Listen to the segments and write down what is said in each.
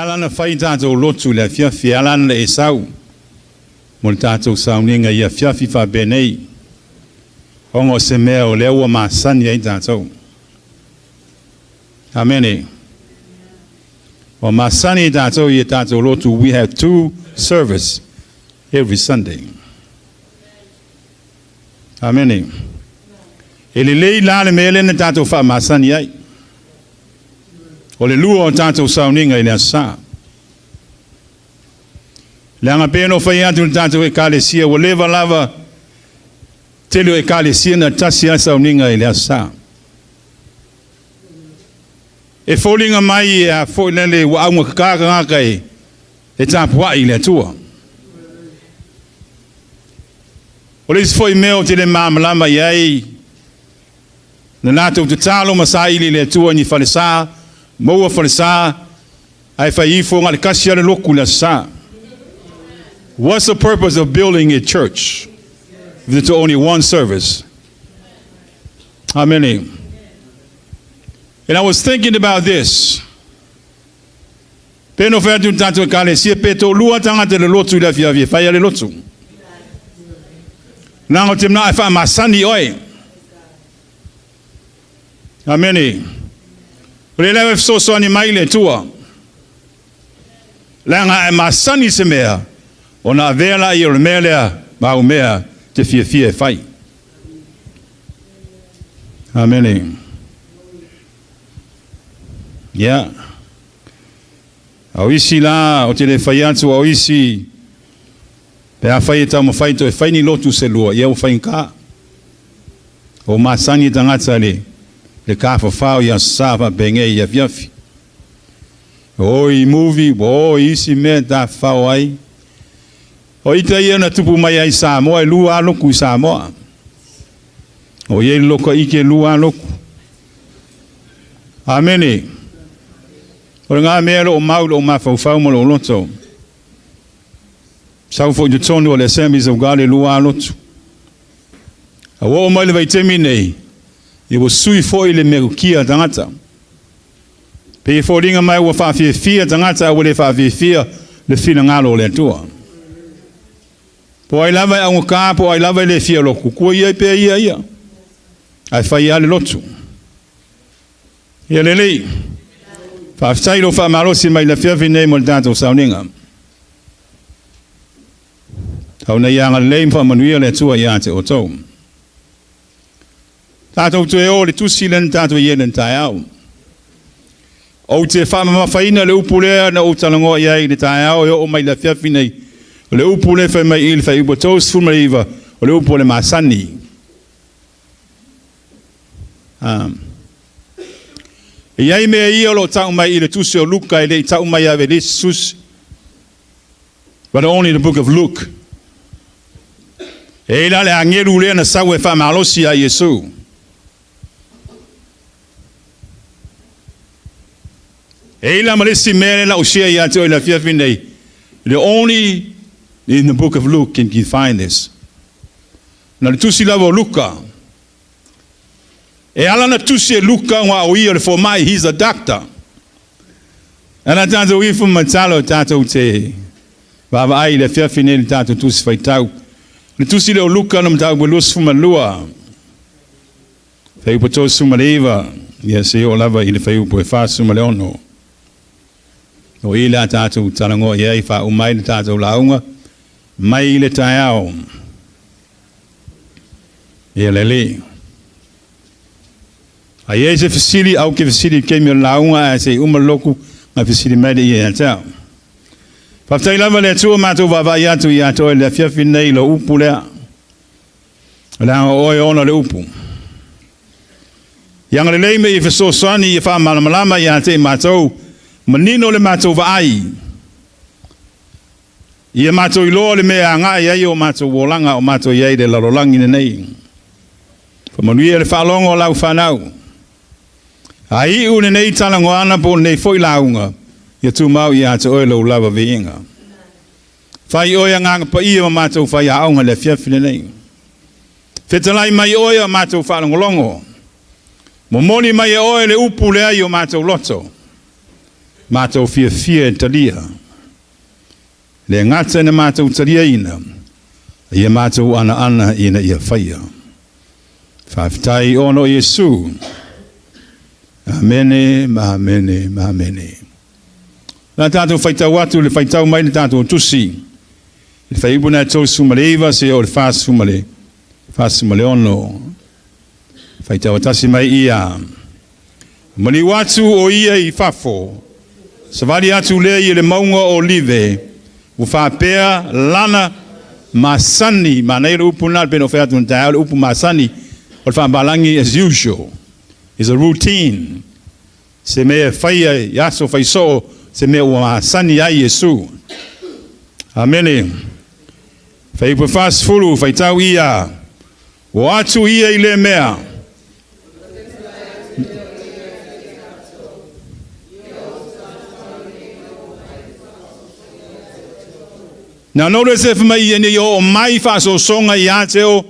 Alana fai tātou lotu le fiafi alana le esau. Mo le tātou sauninga ia fiafi fa benei. Ongo se mea o leua masani ai tātou. Amene. O masani tātou ia tātou lotu. We have 2 services every Sunday. Amene. Ele lei la le mea lelei tātou fa masani ai. O le lua o tātou sauninga i le asa. Le anga pēno whai atu tātou e kālesia, o lewa lava telo e kālesia na tasi a sauninga i le asa. E fōlinga mai a fōilele wa aunga kakaka ngaka e tāpua i le atua. O le isi fōi meo te le māmalama i ai, na nātou te tālo masai i le atua ni whalesa, Moa falesa ai faifo ngale kasia le loku la sa. What's the purpose of building a church if there's only one service? Amen. And I was thinking about this. Peno fa tu tanto kale si peto lua tanga te le lotu la fia fa ya le lotu. Na o timna fa masani oi. Amen. Relewe so ni maile tua. Langa e masani se mea. Ona vela i o mea lea maumea te fia fai. Amen. Yeah. Au isi la o te le fai atu au isi. Pe a fai ta mo fai to e fai ni lotu se lua. Ia o fai nka. O masani tangata le kafa fao ya sava benge ya viafi. Oi movie, isi me da fao ai. O ita ia na tupu mai ai Samoa, e lua loku i Samoa. O ye loko ike lua loku. Amene. O ngā mea lo o maulu o mawhau mo lo loto. Sau fo i tonu o le Assemblies of God e lua lotu. A wo o mai le vai temi nei. I was sui foi le merukia tangata. Pe fōringa mai wa whawhiawhia tangata wa le whawhiawhia le whina ngalo le atua. Po ai lava au ngā po ai lava le whia loku. Kua ia pe ia. Ai whai ale lotu. Ia lelei. Whawhitairo whamalosi mai le whiawhi nei mo le tātou sauninga. Tau nei anga lei mwhamanuia le atua ia te o tau. Tātou tu e o le tusi len tātou i elen tai au. O te whamawhaina le upulea na o talangoa iai le tai au e o mai la whiawhi nei. O le upule whai mai ili whai upo tōs fumariva o le upule masani. Iai mea ia lo tau mai i le tusi o Luka i le tau mai ave le sus. But only the book of Luke. E la le angeru lea na sau e whamalosi a Yesu. Eila malisi mele la ushia ya te o la fiafi nei. The only in the book of Luke can you find this. Na le tusi lavo Luka. E ala na tusi e Luka wa o ia le for mai, he's a doctor. Ana tanto i fu matalo tato te. Baba ai le fiafi nei tato tusi fai tau. Le tusi le o Luka na mtau bulus fu malua. Fai upo suma leva. Yes, e o lava i le fai upo e fa suma leono. O ila tātou talango iai wha umai le tātou launga, mai le tai au. Ia lele. A iei se fasili au ke fasili kemi o launga a se umaloku nga fasili mai le ia tau. Whaftai lava le atua mātou wawai atu i ato e le fiafi nei lo upu lea. Langa oe ona le upu. Ianga le leime i fasosani i wha malamalama i ate mātou manino le mātou vaai. Ia mātou iloa le mea ngā iai o mātou wolanga o mātou iai le lalolangi nei. Whamanuia le whalongo o lau whanau. A iu ne nei talango ana po nei foi launga. Ia tu mau i ata oe lau lawa veinga. Whai oia nganga pa ia ma mātou whai aonga le fiafine nei. Whetalai mai oia mātou whalongolongo. Momoni mai oe le upu le ai o mātou loto. Mātou fia talia. Le ngata na mātou talia ina. Ia mātou ana ina ia whaia. Whawhitai ono Yesu. Amene, amene, amene. Nā tātou whaitau atu, le whaitau mai le tātou tusi. Le whaibuna tau sumaleiva se o le whāsumale. Whāsumale ono. Whaitau atasi mai ia. Mani watu o ia I whafo. Savali atu lea I le maunga o live. U whapea lana masani. Manai le upu nal peno whea tun tae le upu masani. O le whabalangi as usual. It's a routine. Se mea whaia yaso whaiso. Se mea ua masani ai Yesu. Amene. Whaipa whasfulu whaitau ia. O atu ia I le mea. Now notice if mai yo mai fa so songa ya teo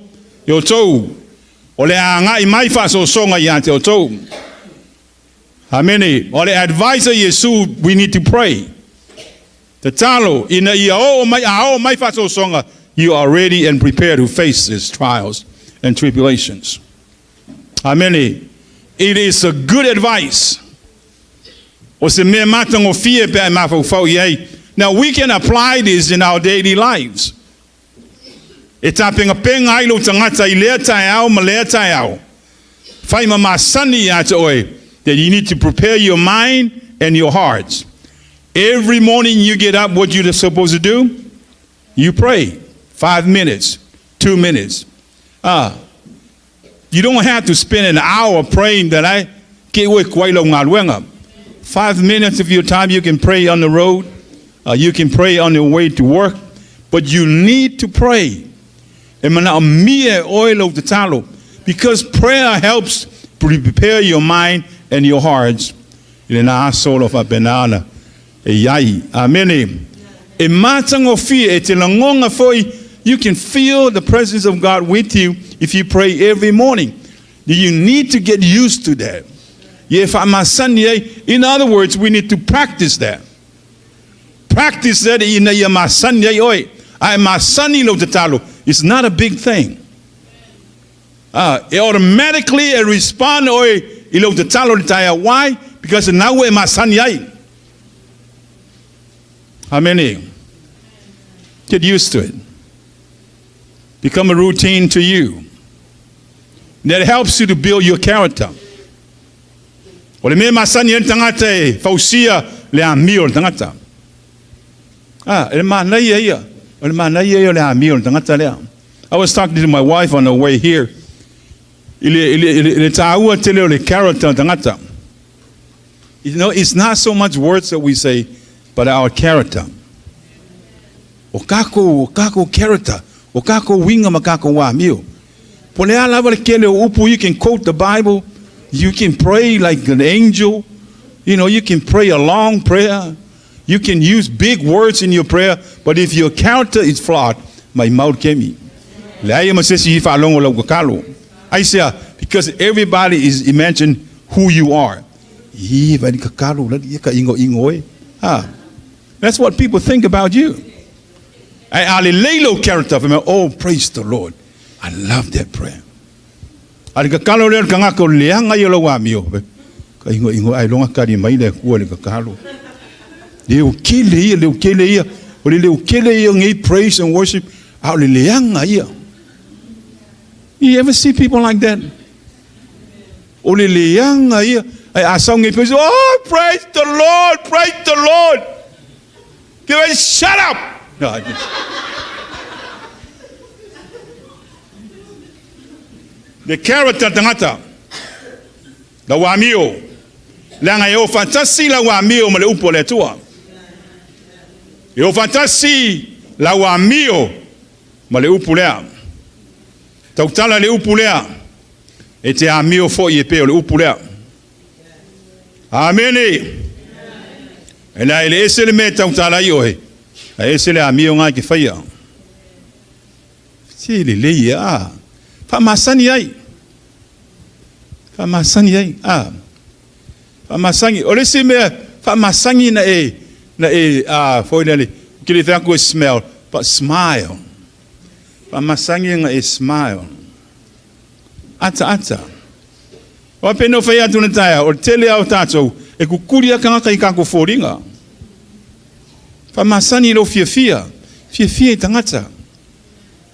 yo tou. O le anga I mai fa so songa ya teo tou. Amene. O le advisor Yesu we need to pray. The talo in a mai fa so songa you are ready and prepared to face these trials and tribulations. Amene. It is a good advice. O se me matango fie pe ma fa fau ye. Now we can apply this in our daily lives. Etapinga penga ilo tangata I lea tai au ma lea tai au. Fai ma masani ata oe that you need to prepare your mind and your hearts. Every morning you get up, what you're supposed to do? You pray. 5 minutes, 2 minutes. You don't have to spend an hour praying that I get away quite long. 5 minutes of your time you can pray on the road. You can pray on your way to work, but you need to pray. Because prayer helps prepare your mind and your hearts. Amen. You can feel the presence of God with you if you pray every morning. You need to get used to that. In other words, we need to practice that. Practice that in your masani oi. I masani lo tatalo. It's not a big thing. It automatically respond oi ilo tatalo taya. Why? Because now we masani ai. Amen. Get used to it. Become a routine to you. That helps you to build your character. Ole me masani tangata fausia le amio tangata. I was talking to my wife on the way here. You know, it's not so much words that we say, but our character. Okako character. Okako winga makako wa mio. You can quote the Bible. You can pray like an angel. You know, you can pray a long prayer. You can use big words in your prayer, but if your character is flawed, my mouth came in. I say, because everybody is imagine who you are. That's what people think about you. Character. Oh, praise the Lord. I love that prayer. Praise and worship. You ever see people like that? Oh, praise the Lord, praise the Lord. Shut up. No, the character tangata. The wamio. Langa yo fantasi la wamio male upo le tua. Yo fantasi la wamio male upo lea. Tautala le upo lea. Ete amio fo yepe le upo lea. Amene. Ela ele ese le me tautala yo he. Ese le amio nga ki faya. Si le ya. Fa masani ai. Fa masani ai. Fa masani. Ole se me Whamasangi whoinele, kiri whaku smell, but smile. Whamasangi nga smile. Ata. Wa peno whai atu na taia, o tele au tātou, e kukuria kanga kai kako whoringa. Whamasani lo fia i tangata.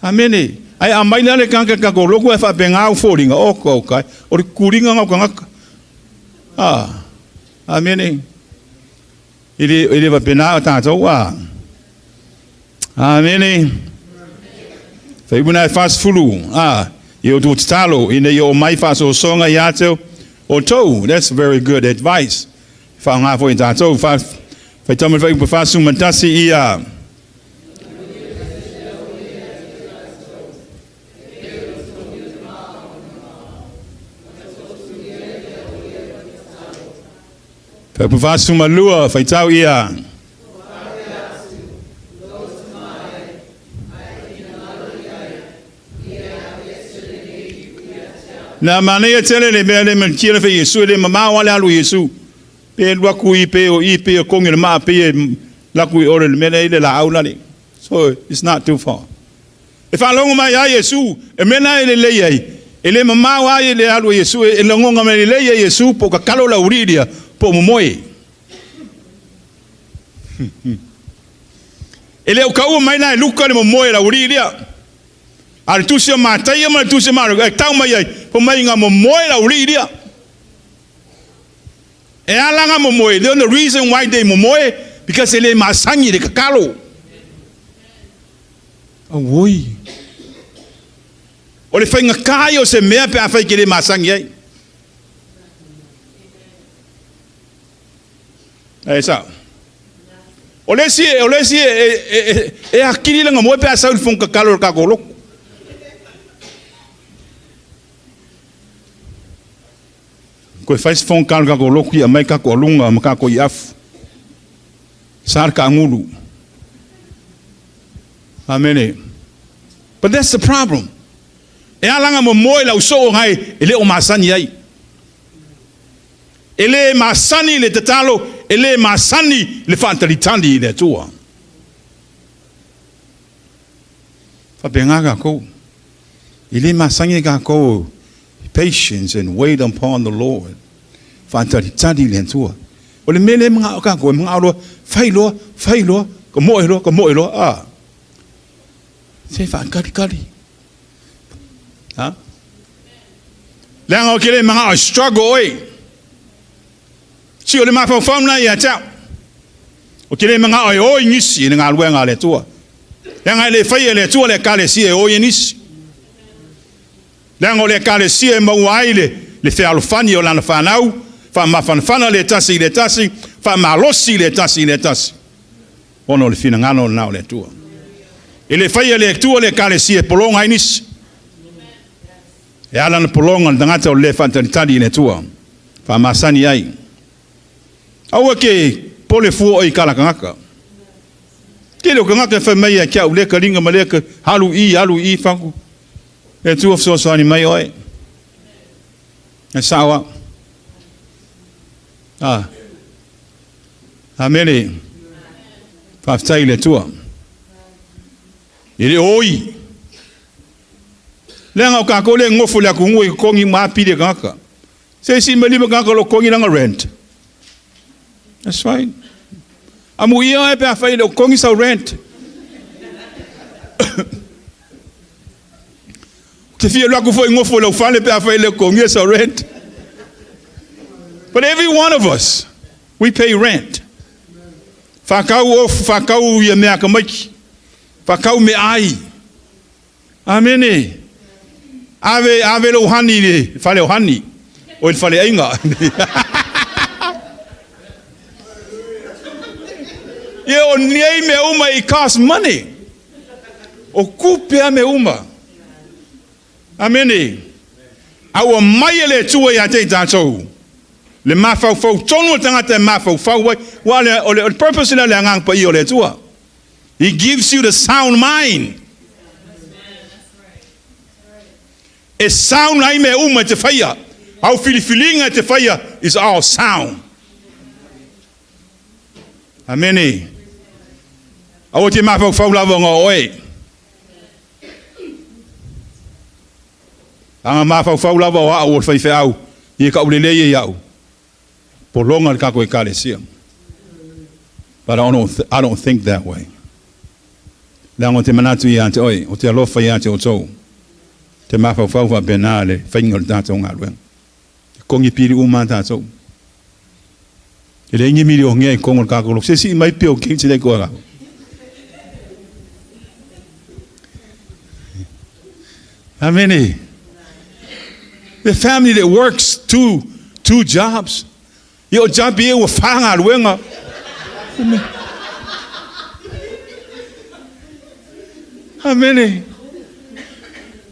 Amene. Ai amaila le kanga kako loko e whapenga au whoringa, o kai, o re kuringa ngau kangaka. Amene. Ile wapena o tātou wa. Amene. Whaibuna e fast fulu. I o tu talo, ina i o mai fast o songa i ateo. O tau, that's very good advice. Whaanga fo i tātou. Whaitamu whaipu fasu matasi i a. Whaipu fasu malua, whaitau i a. Na manea tele le mea le kira fe Yesu le mama wale alu Yesu. Pe luaku i pe o kongi le maa pe laku i ore le mea le la au nani. So it's not too far. E whalonga mai a Yesu, e mena le lei e le mama wae le alu Yesu, e longonga me le lei Yesu po ka kalo la uridia po momoe. E le ukau mai na Luka le momoe la uridia. Al tusia matai ma tusia ma e tau mai ai po mai nga momoe la uridia. E alanga momoe, the reason why they momoe because ele masangi de kakalo. Oi. O le whainga kai o se mea pe a whai kere masangi ai. E sa. O le si e hakiri langa moe pe a sau fonga kakalo kakolo. Ko faz fon kalga ko loki a mai ka ko lunga ma ka ko iaf sar ka ngulu. Amen. But that's the problem. E alanga mo moi la uso ngai ele o masani ai. Ele masani le tatalo, ele masani le fantalitandi le tua. Fa benga ko. Ele masani ka ko patience and wait upon the Lord. Fantalitadi lentua. O le mele mga ka ko mga alo failo ko moilo Se fa kali. Ha? Lang o kile mga struggle oi. Si o le mafa famna ya ta. O kile mga oi nisi nga luenga le tua. Lang le faile le tua le kale si oi nisi. Lang o le kale si e mauaile le fe alfani o lana fanau. Fa mafanfana le tasi, fa malosi le tasi. Ono le fina ngano nao le tua. Ele fai le tua le kale si e polonga inis. E ala na polonga dangata o le fantalitadi le tua. Fa masani ai. Aua ke pole fuo i kala kangaka. Kele o kangaka fa mai a kia u leka ringa ma leka halu i fangu. E tua fsosani mai oi. E sawa. Amene. Faftai le tua. Ele oi. Lenga o kako le ngofu le kungui kongi maapi le kaka. Se si maliba kaka lo kongi langa rent. That's right. Amu ia e pe afai le kongi sa rent. Ke fia lo ku foi ngofu le ufale pe afai le kongi sa rent. But every one of us, we pay rent. Fakau ya mea kamaki. Fakau me ai. Amene. Ave lo hani le, fale hani. O il fale ainga. Ye o niei me uma it costs money. O kupea me uma. Amene. Awa maile tua ya te tātou. Le mafau tono tangata mafau wale o le purpose la ngang pa i o le tua. He gives you the sound mind. A sound lai me uma te faia. Au filifilinga te faia is all sound. Amene. Au te mafau faulava ngā oe. Anga mafau faulava o hao o whaiwhi au. I ka ulelei e au. Polonga ka koe kalesia. But I don't think that way. Lango te manatu I ante oi. O te alofa I ante o tau. Te mafau fauwa benale. Whainga o tātou ngā luenga. Kongi piri uma tātou. Ele ingi miri o ngai kongo ka ko se si mai pio ki te ko ga. Amen. The family that works two jobs. Yo job be o fanga luenga. Amen.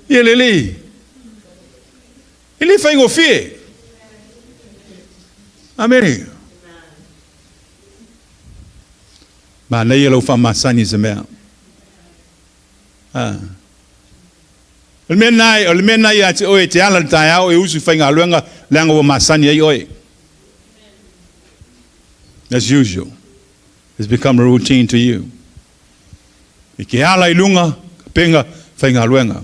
Mea lelei. Ele fai o fie. Amen. Ma nei lo fa masani se mea. O menai ati oe te ala tai au e usu whainga luenga langa o masani ai oe. As usual. It's become a routine to you. I ke ala I lunga, penga whainga luenga.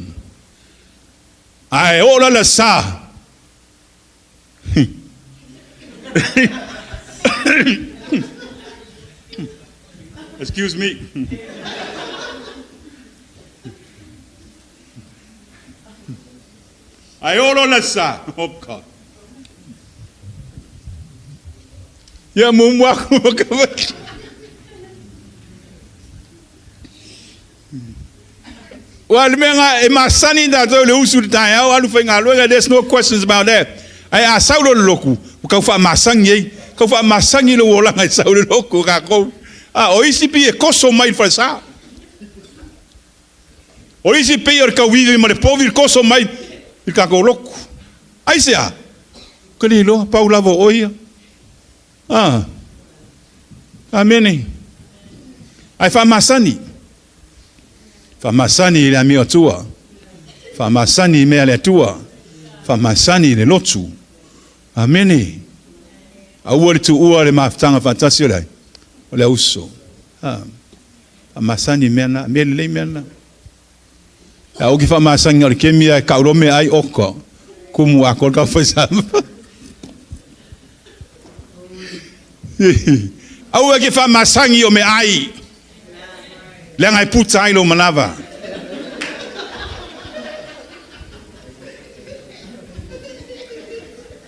Ai ola la sa. Excuse me. Ai oro la sa. Oh God. Ya mumwa ko ka. Well, menga e masani da to le usu tai au alu fenga luenga, there's no questions about that. Ai a saulo loku. Ka fa masangi, ka fa masangi lo wala ngai saulo loku ka ko. O isi pi e koso mai fa. O isi pi o ka wivi ma le povi koso mai I ka ko loku. Ai sea. Kali lo Paula vo oia. Amen. Ai fa masani. Fa masani le mio tua. Fa masani mea le tua. Fa masani le lotu. Amen. Au tu ua le maftanga fantasio lai. Ole uso. Masani mena, mea lelei mena. Au ki fa masani o kemia ka urome ai oko. Kumu ako ka faisa. Au ki fa masani o me ai. Lenga ai puta ai lo manava.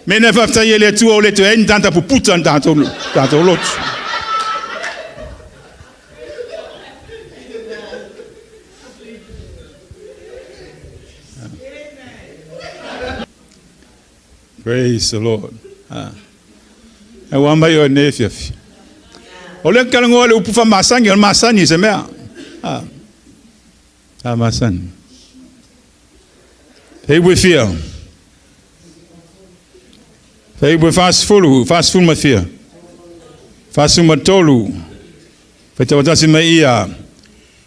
Me ne fa fta yele tu o le tu en tanta pu puta tanto lotu. Praise the Lord. I want my own nephew. Ole kalango le upufa masani se mea. Masani. Hey we fear. Hey we fast food ma fear. Fast ma tolu. Feta watasi mai ia.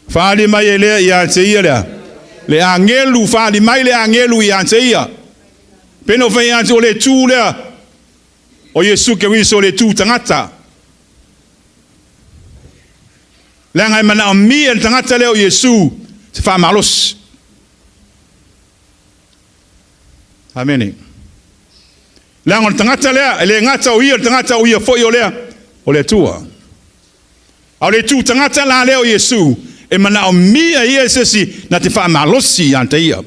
Fali mai ele ia te ia. Le angelu fali mai le angelu ia te ia. Peno fai ante o le tū lea. O Yesu ke wiso o le tū tangata. Lea ngai mana o mia le tangata lea o Yesu. Se wha malos. Amen. Lea ngai tangata lea. Le ngata o ia le tangata o ia foi o lea. O le tua. O le tū tangata la lea o Yesu. E mana o mia ia sesi na te wha malosi ante ia.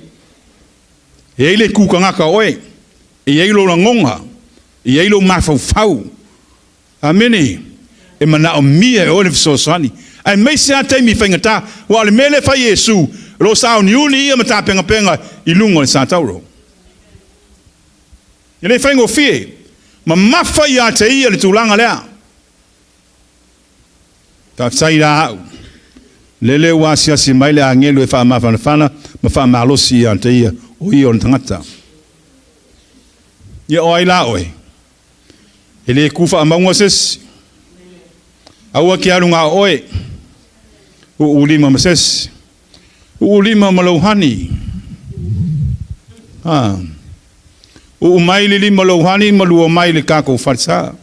E le kukangaka oe. E eilo la ngonga. E eilo mafau. Amene. E mana o mia e ole fisosani. Ai meise a teimi whaingata. Wa le mele whai Yesu. Ro sao ni uni ia mata penga I lungo le sātauro. E le whaingo fie. Ma mawhai a te ia le tūlanga lea. Ta whai la au. Lele wa siasi mai le angelu e wha mawhanawhana. Ma wha malosi a te ia. O ia o tangata. Ia o ai la oe. E le kufa a maunga sesi. Aua ki arunga oe. Ulima ma sesi. Ulima ma lauhani. Umaili lima lauhani ma lua maili kako farsa.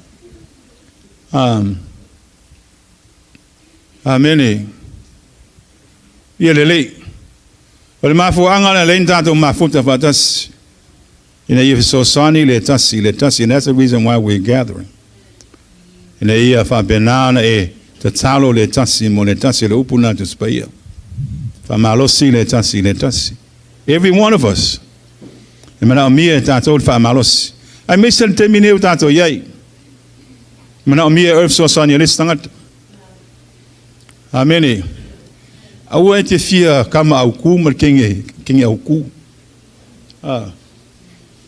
Amen. Mea lelei. O le mafuanga le lein tātou mafuta whatasi. Ina ia fesosani le tasi. And that's the reason why we're gathering. Ina ia whapenana e te talo le tasi mo le tasi le upuna tu spaia. Whamalosi le tasi. Every one of us. E mana o mia e tātou whamalosi. Ai mesa te mine o tātou iei. Mana o mia e fesosani le stangata. Amen. Aua e te fia kama au ku ma kinge au ku.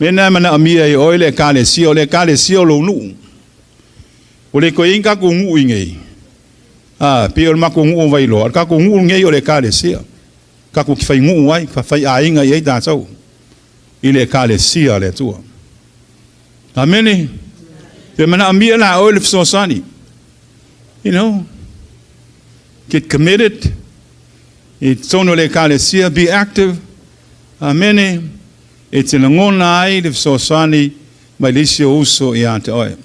Mena mana amia e oile kale sio lo nu. Ole ko inga ku ngu ingei. Pio ma ku ngu vai lo. Ka ku ngu ngei ole kale sio. Ka ku fai ngu wai, fai a inga ye da so. Ile kale sio le tua. Amen. Te mana amia la oile fsosani. You know, get committed. Sono le kalesia, be active. Amen. E te langona ai le fsosani mai lisio uso i ante oe.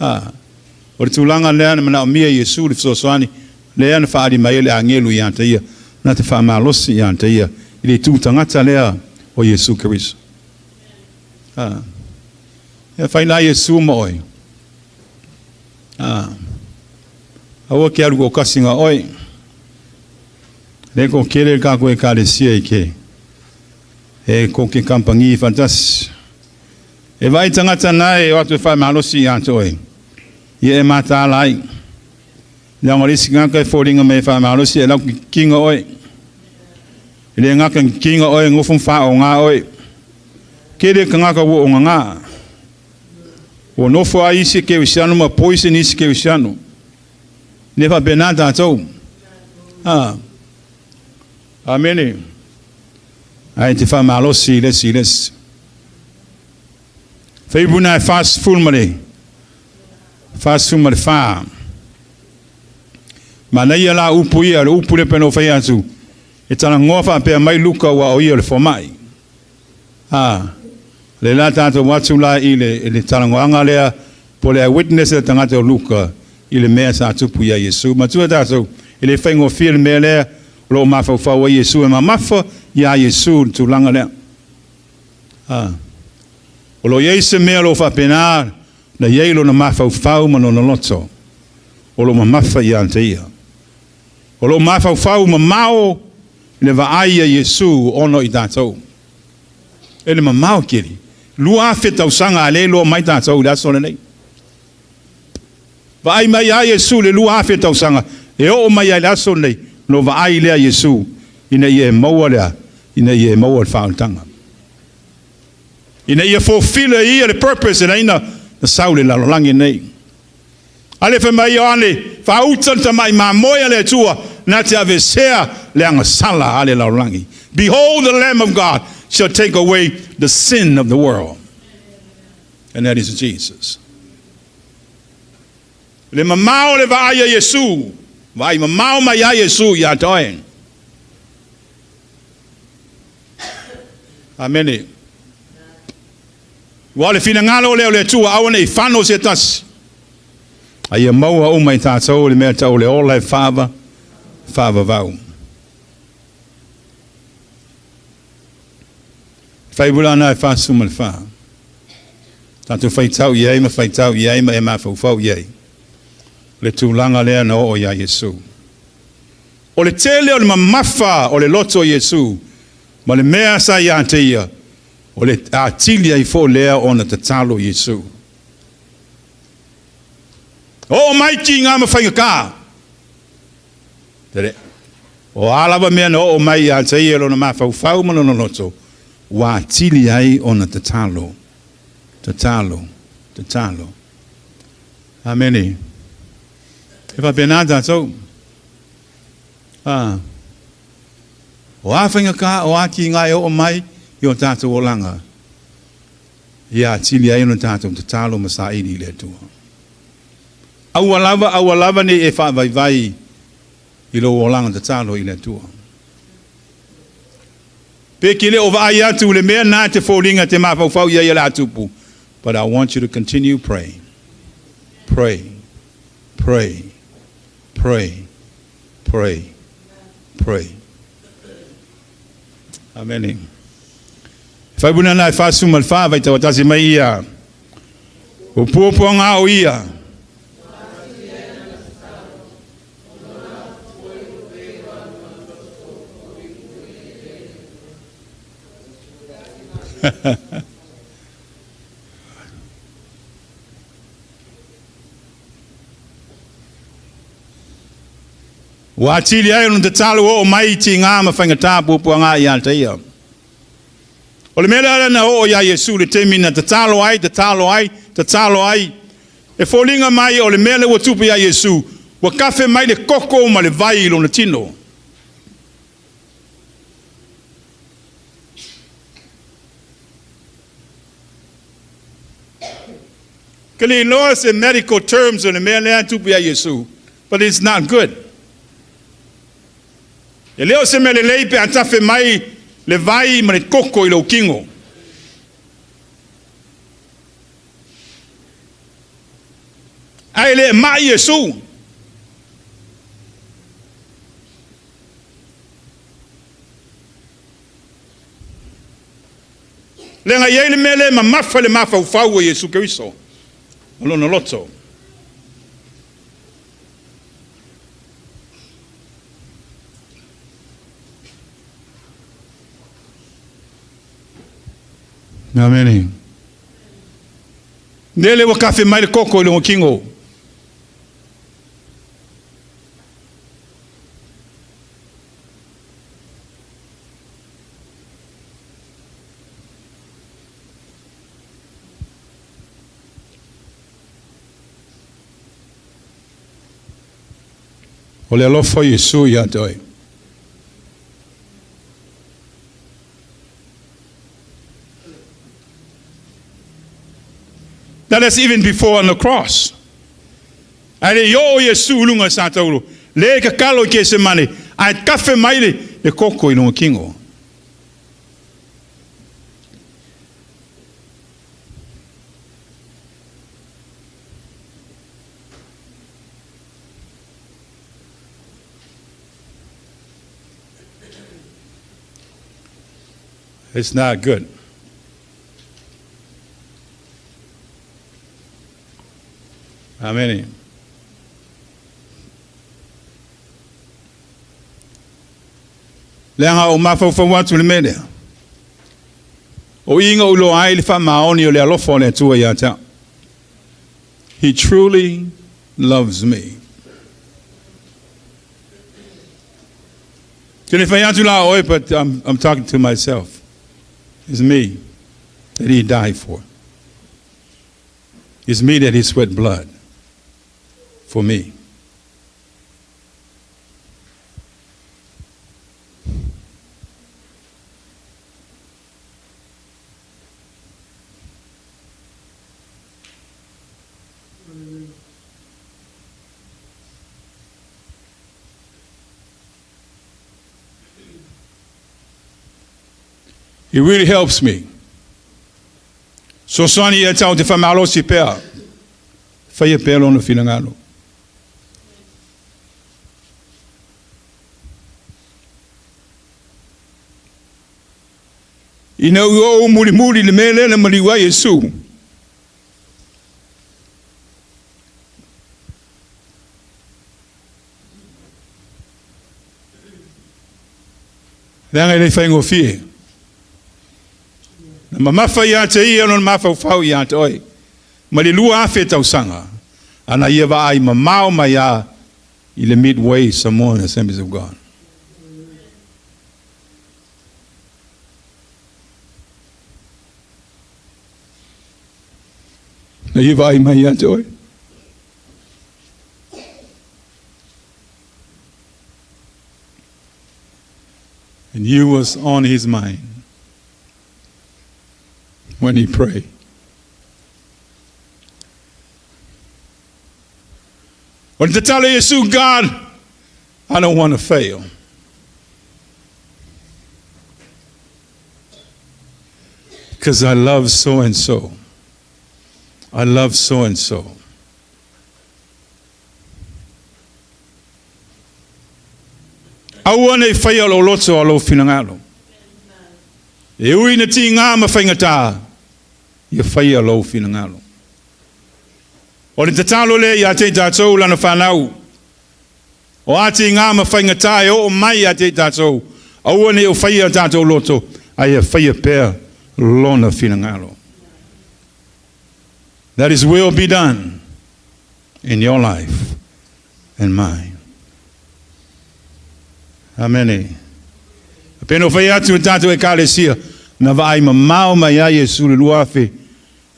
O le tūlanga lea na mana o mia Yesu le fsosani lea na whaari mai le angelu i ante ia. Na te whaamalosi i ante ia. I le tūtangata lea o Yesu Keriso. E whaina Yesu ma oe. Awa ke aru ko kasinga oe. Le ko kere ka koe kalesia i ke. E ko ke kampangi fantas. E vai tangata nai e watu whai malosi i anto e. I e mata alai. Ia ngorisi ngaka e fōringa me whai malosi e lau ki kinga oe. I le ngaka kinga oe ngufum wha o ngā oe. Kere ka ngaka wo o ngā. O nofo a isi ke wisiano ma poison isi ke wisiano. Ne wha benata atou. Amen. Ai te wha malosi les. Whaibuna e fast food mare. Fast food mare wha. Ma nei ala upu ia, le upu le peno whai atu. E tana ngofa pia mai Luka wa o ia le whamai. Le la tātou watu la i le tana ngoanga lea, po le witness le tangata o Luka, i le mea sa tupu ia Yesu. Ma tua tātou, i le whaingo fia le mea lea, lo mafa fa Yesu e mafa ya Yesu tu langa le. O lo Yesu me lo fa pena na ye lo na mafa fa ma no loto. O lo mafa ya antia. O lo mafa fa ma mao le va ai Yesu ono i tatou. Ele ma mao kiri. Lua feta usanga ale lo mai tatou da sole nei. Va ai mai ya Yesu le lua feta usanga. E o mai ya la sole nei. No va ai lea Yesu ina ia maua lea ina ia maua whaotanga. Ina ia fulfill ia the purpose ina na saule la langi nei. Ale fe mai ane whautanta mai ma moia le tua na te avesea le anga sala ale la langi. Behold the Lamb of God shall take away the sin of the world. And that is Jesus. Le mamao le va ai Yesu. Vai mamau mai a Yesu ia toe. Amen. Wale fina ngalo le tua awane I whano se tas. Ai maua o mai tātou le mea tau le olai whava vau. Whaibula na e whasu ma le wha. Tātou whaitau iei ma e ma whau iei. Le tūlanga lea na o ia Yesu. O le tele o le mamafa o le loto o Yesu. Ma le mea sa ia ante ia. O le atili ai fo lea o na tatalo Yesu. O mai ki ngā mawhainga kā. Tere. O alawa mea na o mai ante ia lo na mawhau ma no loto. Wa atili ai o na tatalo. Tatalo. Ameni. E wha penata tau. O awhinga ka, o aki ngai o mai, I o tātou o langa. Ia tili ai no tātou te talo masa iri le tua. Awalava ne e wha vai I lo o langa te talo I le tua. Peki le o vai atu le mea nā te fōringa te mawhau ia ia la tupu. But I want you to continue praying. Pray. Pray. Pray. Amen. Whaibuna nai whasu malwha vai tawatasi mai ia. O puapuanga o ia. Wa tili ai no te talo o mai ti ngā mawhaingatā puapuanga ia te ia. O le mea na o ia Yesu le temina te talo ai, te talo ai, te talo ai. E fōlinga mai o le mea le watupu ia Yesu, wa kafe mai le koko ma le vai lo na tino. Kali loas in medical terms o le mea le tupu ia Yesu, but it's not good. E leo se mea lelei pe atafe mai le vai ma le koko I lo kingo. Ai le mai Yesu. Le nga yei le mele ma mafa le mafa ufau o Yesu Keriso. Olo no loto. Amen. Nele wa kafe mai le koko I lo kingo. O le alofo Yesu ia toi. Now that's even before on the cross. Ai yo Yesu lunga sa tauro. Le ka kalo ke se mane. Ai kafe mai le koko I lo kingo. It's not good. Amen. Lenga o mafaufa watu le mele. O inga ulo ai le whamaoni o le alofo le tua iata. He truly loves me. But I'm talking to myself. It's me that he died for. It's me that he sweat blood for me. It really helps me. So sani e tau te whamalo si pēa. Whaia pēa lono whinangano. Ina ua o muri le mele na maliwa Yesu. Langa le whaingo fie. Na mamafa ia te ia no mafa ufau ia te oi. Ma le lua afe tau sanga. Ana ia wa ai mamao mai a I le Midway, Samoan Assemblies of God. Na ia wa ai mai ia te oi. And you was on his mind when he prayed. When to tell Yesu, God, I don't want to fail. Because I love so and so. I love so and so. Aua nei whai alo loto alo finangalo. E ui na ti ngā ma whaingata. Ia whai alo finangalo. O le tatalo le ia te tātou lana whanau. O ati ngā ma whaingata e o mai a te tātou. Aua nei o whai a tātou loto. Ai a whai a pēr lona finangalo. That His will be done in your life and mine. Amen. Peno whai atu tātou e kālesia na vai ma mao mai a Yesu le luafe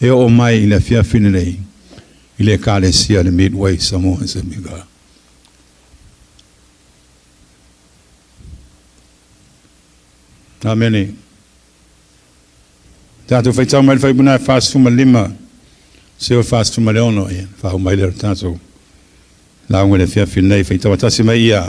e o mai i le fiafine nei i le kālesia le Midway Samoan se miga. Amen. Tātou whai tau mai whai buna fast fuma lima se o fast fuma leono e whau mai le tātou launga le fiafine nei whai tau atasi mai ia.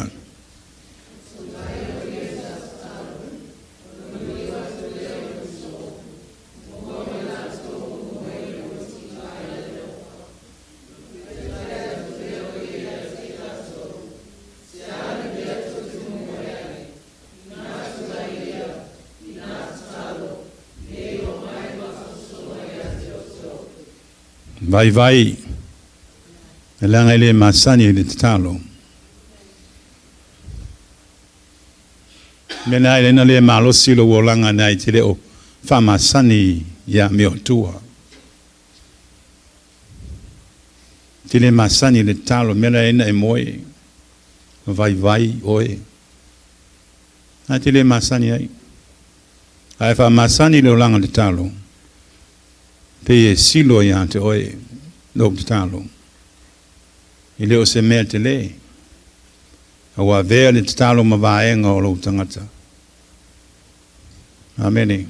Vai vai e langa ele masani le talo mena ele na le malo silo wolanga na itile o fa masani ya miotua tile masani le talo mena ena e moe vai vai oe na tile masani ai fa masani le langa le talo pe silo ya te oe no talo ile o se mea te le awa vea le talo ma vaenga o lo tangata. Amen.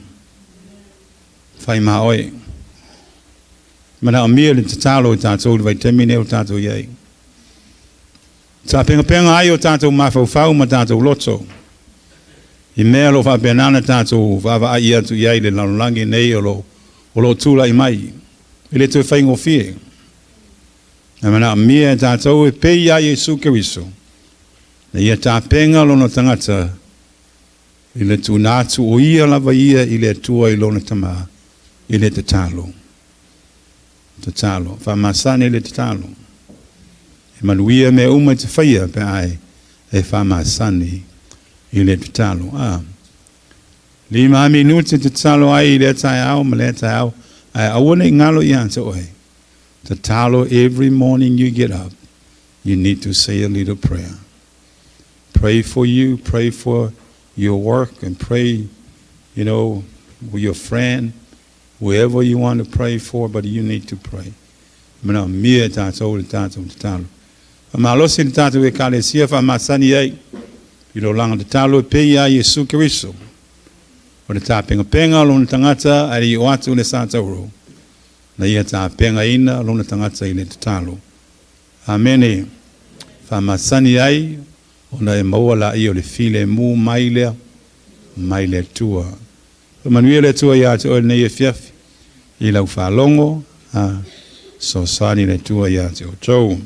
Fai ma oe mana o mea le talo i tātou vai temine o tātou iei ta penga ai o tātou mawhau ma tātou loto i mea lo wha penana tātou whawa ai atu iei le lalangi nei o lo tūla i mai i le tue whaingo fie na mana mea tātou e pei a Yesu Keriso na ia tā penga lona tangata i le tūnātu o ia lava ia i le tua i lona tama i le te talo whamasane le te talo e manuia me uma te whaia pe ai e whamasane i le te talo 5 minuti te talo ai i le tai au ma le tai au ai awana i ngalo i anta oe te talo every morning you get up you need to say a little prayer. Pray for you, pray for your work, and pray, you know, with your friend, whoever you want to pray for, but you need to pray. Mana mia tātou le tātou te talo. Ma losi le tātou e kālesia wha masani ai, i lo langa te talo e pei a Yesu Keriso. O le tā penga penga lo na tangata ai o atu le sātauro. Na ia tā penga ina lo na tangata i le te talo. Amene. Wha masani ai, ona e maua la i o le file mu mai le tua. Manuia le tua ia te o le nei e fiafi. I lau whalongo, so sani le tua ia te o tau.